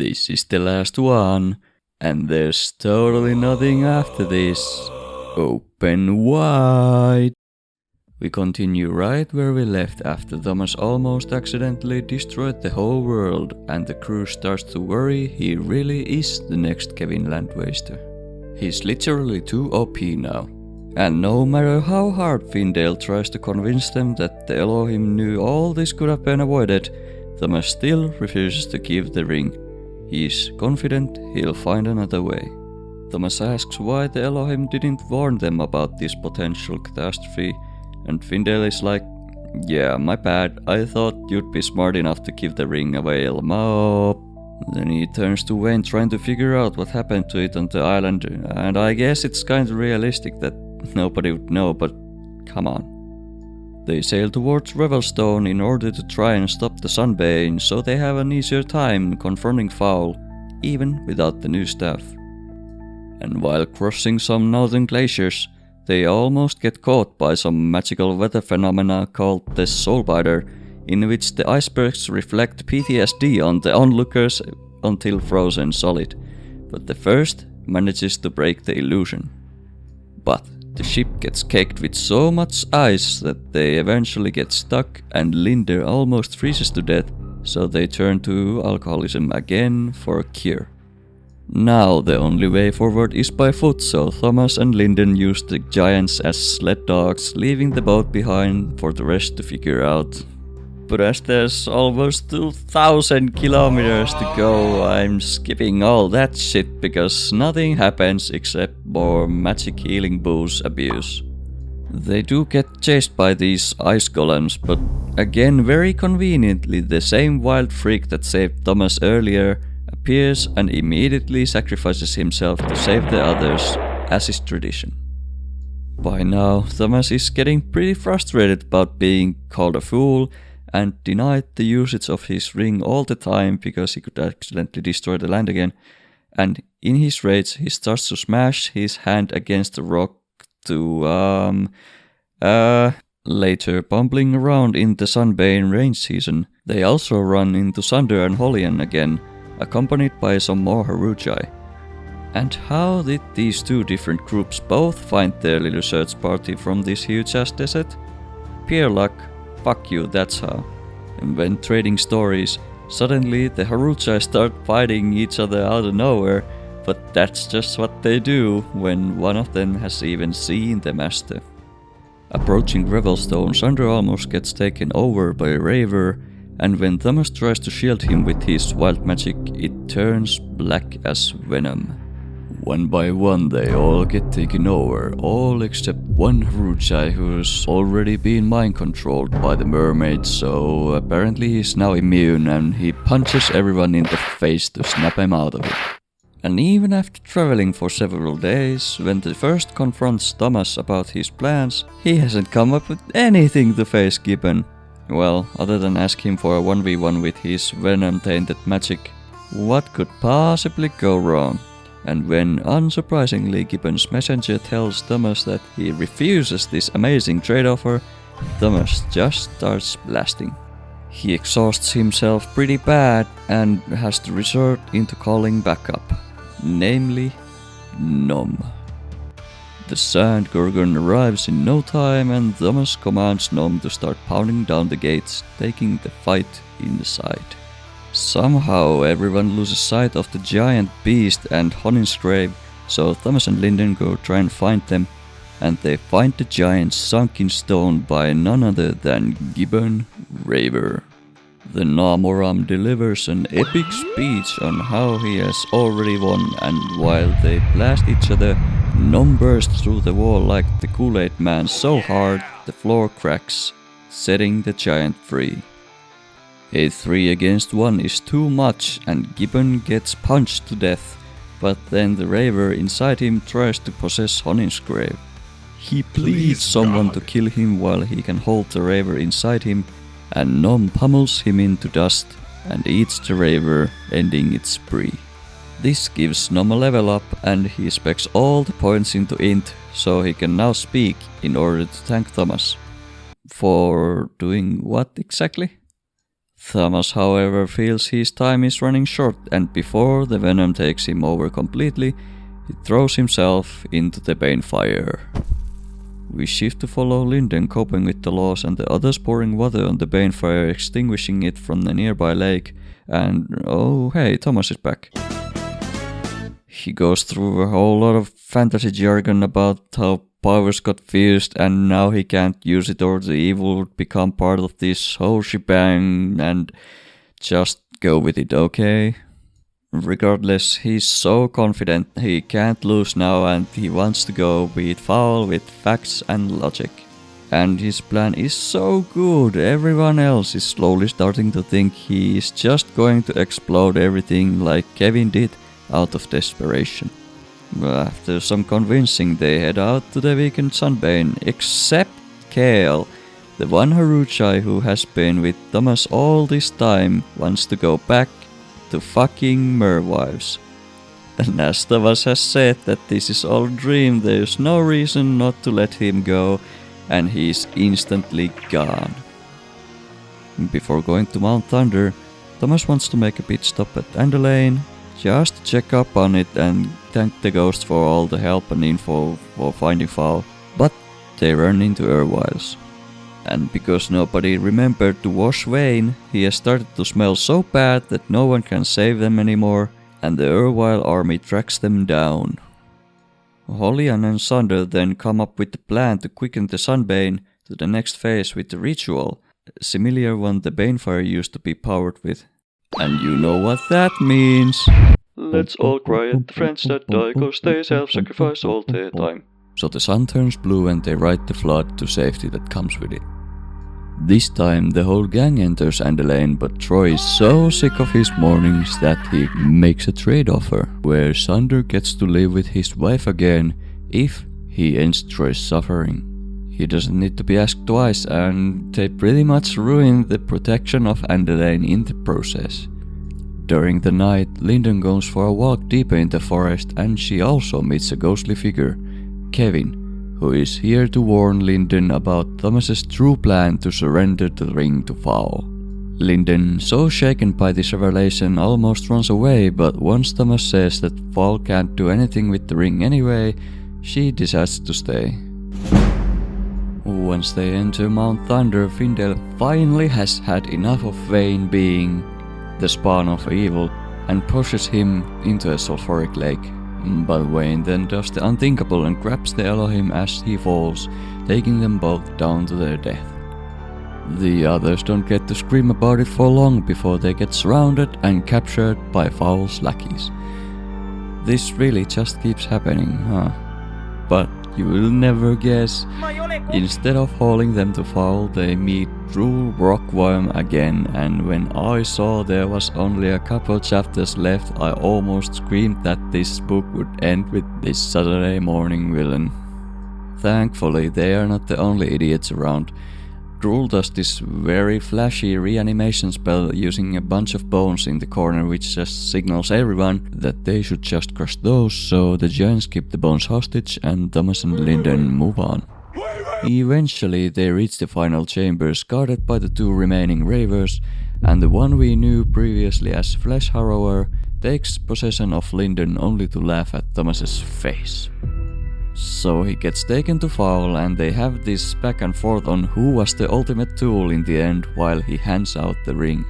This is the last one, and there's totally nothing after this. Open wide. We continue right where we left after Thomas almost accidentally destroyed the whole world, and the crew starts to worry he really is the next Kevin Landwaster. He's literally too OP now. And no matter how hard Findale tries to convince them that the Elohim knew all this could have been avoided, Thomas still refuses to give the ring. He's confident he'll find another way. Thomas asks why the Elohim didn't warn them about this potential catastrophe, and Findale is like, yeah, my bad, I thought you'd be smart enough to give the ring away, Elmo. Then he turns to Wayne trying to figure out what happened to it on the island, and I guess it's kinda realistic that nobody would know, but come on. They sail towards Revelstone in order to try and stop the Sunbane, so they have an easier time confronting Foul, even without the new staff. And while crossing some northern glaciers, they almost get caught by some magical weather phenomena called the Soulbiter, in which the icebergs reflect PTSD on the onlookers until frozen solid, but the first manages to break the illusion. But the ship gets caked with so much ice that they eventually get stuck, and Linder almost freezes to death, so they turn to alcoholism again for a cure. Now the only way forward is by foot, so Thomas and Linden use the giants as sled dogs, leaving the boat behind for the rest to figure out. But as there's almost 2,000 kilometers to go, I'm skipping all that shit because nothing happens except more magic healing booze abuse. They do get chased by these ice golems, but again very conveniently the same wild freak that saved Thomas earlier appears and immediately sacrifices himself to save the others, as is tradition. By now, Thomas is getting pretty frustrated about being called a fool and denied the usage of his ring all the time because he could accidentally destroy the land again, and in his rage he starts to smash his hand against a rock to later bumbling around in the Sunbane rain season. They also run into Sunder and Holian again, accompanied by some more Haruchai. And how did these two different groups both find their little search party from this huge ass desert? Pure luck, fuck you, that's how. And when trading stories, suddenly the Haruchai start fighting each other out of nowhere, but that's just what they do when one of them has even seen the master. Approaching Revelstone, Sunder almost gets taken over by Raver, and when Thomas tries to shield him with his wild magic, it turns black as venom. One by one they all get taken over, all except one Haruchai who's already been mind controlled by the mermaid, so apparently he's now immune and he punches everyone in the face to snap him out of it. And even after traveling for several days, when the first confronts Thomas about his plans, he hasn't come up with anything to face Gibbon. Well, other than ask him for a 1v1 with his venom-tainted magic. What could possibly go wrong? And when, unsurprisingly, Gibbon's messenger tells Thomas that he refuses this amazing trade offer, Thomas just starts blasting. He exhausts himself pretty bad and has to resort into calling backup, namely Nom. The Sand Gorgon arrives in no time, and Thomas commands Nom to start pounding down the gates, taking the fight inside. Somehow everyone loses sight of the giant beast and Honin's grave, so Thomas and Linden go try and find them, and they find the giants sunk in stone by none other than Gibbon Raver. The Namoram delivers an epic speech on how he has already won, and while they blast each other, Nom bursts through the wall like the Kool-Aid Man so hard the floor cracks, setting the giant free. A 3 against 1 is too much and Gibbon gets punched to death, but then the Raver inside him tries to possess Honin's grave. He pleads someone to kill him while he can hold the Raver inside him, and Nom pummels him into dust and eats the Raver, ending its spree. This gives Nom a level up and he specs all the points into int, so he can now speak in order to thank Thomas. For doing what exactly? Thomas, however, feels his time is running short, and before the venom takes him over completely, he throws himself into the Banefire. We shift to follow Linden coping with the loss and the others pouring water on the Banefire, extinguishing it from the nearby lake, and oh hey, Thomas is back. He goes through a whole lot of fantasy jargon about how powers got fused and now he can't use it or the evil would become part of this whole shebang, and just go with it, okay? Regardless, he's so confident he can't lose now and he wants to go beat Fowl with facts and logic. And his plan is so good, everyone else is slowly starting to think he is just going to explode everything like Kevin did out of desperation. After some convincing, they head out to the weekend Sunbane, except Kale, the one Haruchai who has been with Thomas all this time, wants to go back to fucking merwives. And as Thomas has said that this is all a dream, there's no reason not to let him go, and he's instantly gone. Before going to Mount Thunder, Thomas wants to make a pit stop at Andalane, just to check up on it and thank the ghost for all the help and info for finding Fowl, but they run into Erwiles. And because nobody remembered to wash Wayne, he has started to smell so bad that no one can save them anymore, and the Erwile army tracks them down. Holian and Sunder then come up with the plan to quicken the Sunbane to the next phase with the ritual, a similar one the Banefire used to be powered with. And you know what that means. Let's all cry at the friends that die, cause they self-sacrifice all the time. So the sun turns blue and they ride the flood to safety that comes with it. This time the whole gang enters Andalane, but Troy is so sick of his mornings that he makes a trade offer, where Sunder gets to live with his wife again if he ends Troy's suffering. He doesn't need to be asked twice, and they pretty much ruin the protection of Andalane in the process. During the night, Linden goes for a walk deeper in the forest and she also meets a ghostly figure, Kevin, who is here to warn Linden about Thomas's true plan to surrender the ring to Fowl. Linden, so shaken by this revelation, almost runs away, but once Thomas says that Fowl can't do anything with the ring anyway, she decides to stay. Once they enter Mount Thunder, Findel finally has had enough of Wayne being the spawn of evil and pushes him into a sulfuric lake. But Wayne then does the unthinkable and grabs the Elohim as he falls, taking them both down to their death. The others don't get to scream about it for long before they get surrounded and captured by Fowl's lackeys. This really just keeps happening, huh? But you will never guess. Instead of hauling them to Fowl, they meet Drool Rockworm again, and when I saw there was only a couple chapters left, I almost screamed that this book would end with this Saturday morning villain. Thankfully, they are not the only idiots around. Drool does this very flashy reanimation spell using a bunch of bones in the corner, which just signals everyone that they should just crush those, so the giants keep the bones hostage and Thomas and Linden move on. Eventually they reach the final chambers guarded by the two remaining ravers, and the one we knew previously as Flesh Harrower takes possession of Linden only to laugh at Thomas's face. So he gets taken to Fowl and they have this back and forth on who was the ultimate tool in the end while he hands out the ring.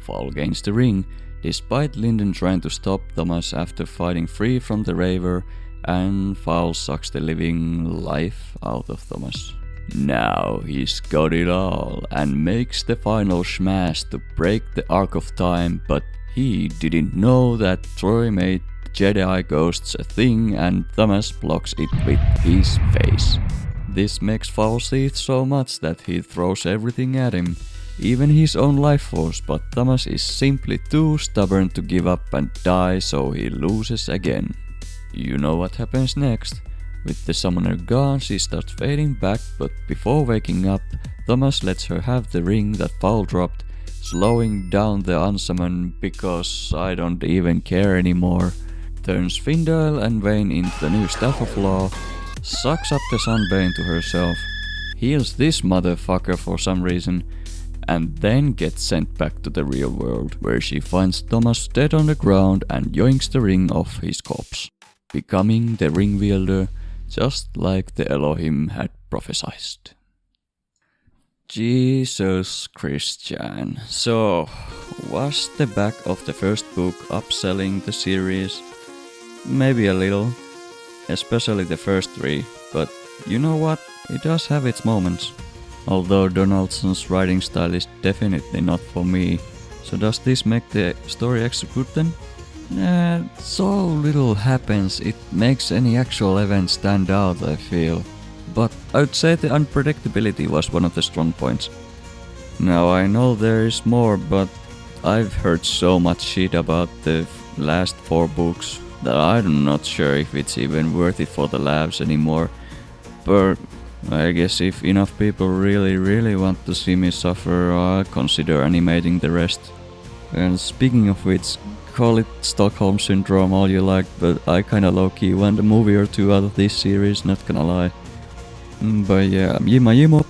Fowl gains the ring, despite Linden trying to stop Thomas after fighting free from the Raver, and Fowl sucks the living life out of Thomas. Now he's got it all and makes the final smash to break the arc of time, but he didn't know that Troy made Jedi ghosts a thing and Thomas blocks it with his face. This makes Fowl seethe so much that he throws everything at him, even his own life force, but Thomas is simply too stubborn to give up and die, so he loses again. You know what happens next. With the summoner gone, she starts fading back, but before waking up, Thomas lets her have the ring that Fowl dropped, slowing down the unsummon because I don't even care anymore. Turns Findel and Wayne into the new Staff of Law, sucks up the Sunbane to herself, heals this motherfucker for some reason, and then gets sent back to the real world, where she finds Thomas dead on the ground and yoinks the ring off his corpse, becoming the ring wielder just like the Elohim had prophesied. Jesus Christian. So, was the back of the first book upselling the series? Maybe a little, especially the first 3, but you know what? It does have its moments. Although Donaldson's writing style is definitely not for me, so does this make the story extra good then? So little happens, it makes any actual event stand out, I feel. But I would say the unpredictability was one of the strong points. Now I know there is more, but I've heard so much shit about the last 4 books that I'm not sure if it's even worth it for the laughs anymore. But I guess if enough people really want to see me suffer, I'll consider animating the rest. And speaking of which, call it Stockholm Syndrome all you like, but I kinda low-key want a movie or 2 out of this series, not gonna lie. But yeah, Jima Jimo.